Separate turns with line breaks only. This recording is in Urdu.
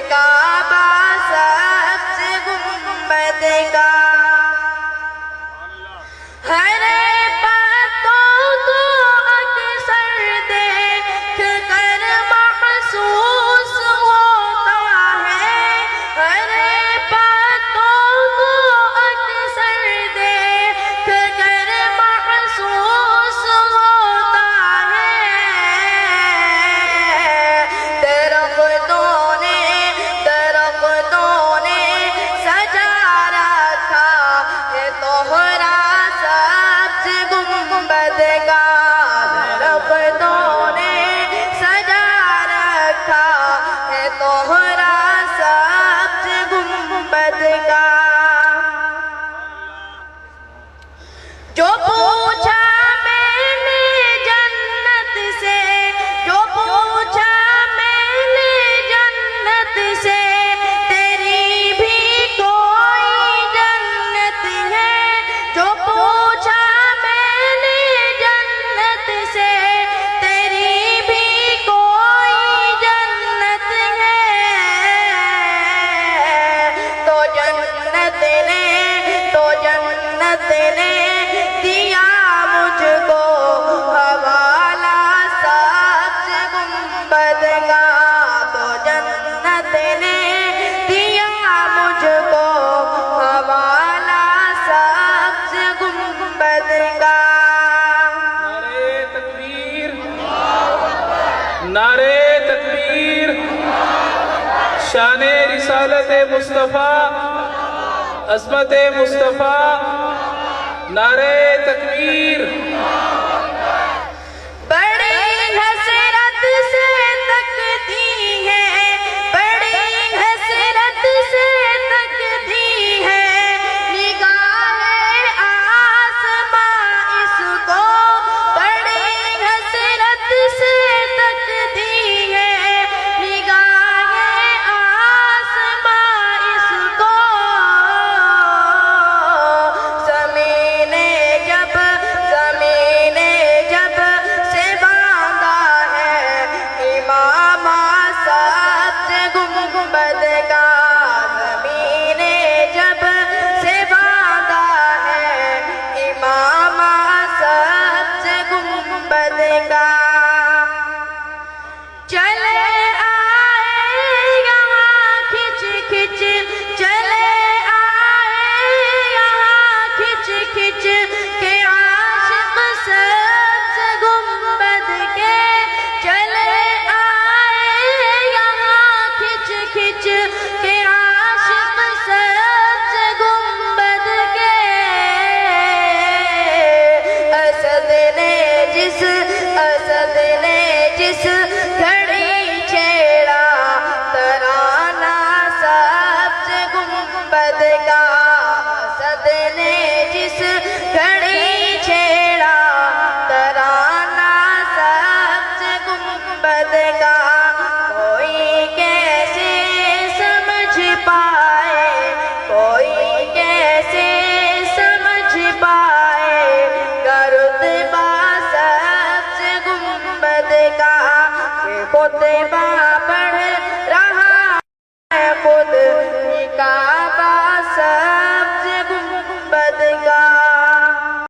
کعبہ سبز گنبد کا ہر پتوں کو اکثر دیکھ کر محسوس ہوتا ہے ہر پتوں کو اکثر دیکھ کر محسوس ہوتا ہے درختوں نے سجا رکھا ہے توہرا سبز گنبد کا درختوں نے سجا رکھا ہے توہرا سبز گنبد کا جو پوچھا میں نے جنت سے جو پوچھا میں نے جنت سے تیری بھی کوئی جنت ہے جو پوچھا میں نے جنت سے تیری بھی کوئی جنت ہے تو جنت نے دیا مجھ کو حوالہ سبز گنبد کا تو جنت نے دیا مجھ کو حوالہ سبز گنبد کا
نعرے تکبیر نعرے تکبیر شان رسالت مصطفیٰ عظمت مصطفیٰ نعرے تکبیر
بڑی حسرت سے تکتی ہے بڑی حسرت سے تکتی ہے نگاہ آسماں اس کو بڑی حسرت سے تکتی ہے نگاہ آسماں اس کو زمین جب سے باندھا ہے امام سبز گنبد کا زمین جب سے باندھا ہے امام سبز گنبد کا چلے آئے یہاں کھچ کھچ چلے آئے یہاں کھچ کھچ کے عاشق سبز گنبد کے چلے آئے یہاں کھچ کھچ کے عاشق سبز گنبد کے اسد نے جس گھڑی چھیڑا ترانہ سبز گنبد کا اسد نے جس گھڑی چھیڑا ترانہ سبز گنبد کا کوئی کیسے سمجھ پائے کوئی کیسے سمجھ پائے رتبہ سبز گنبد کا کہ خطبہ پڑھ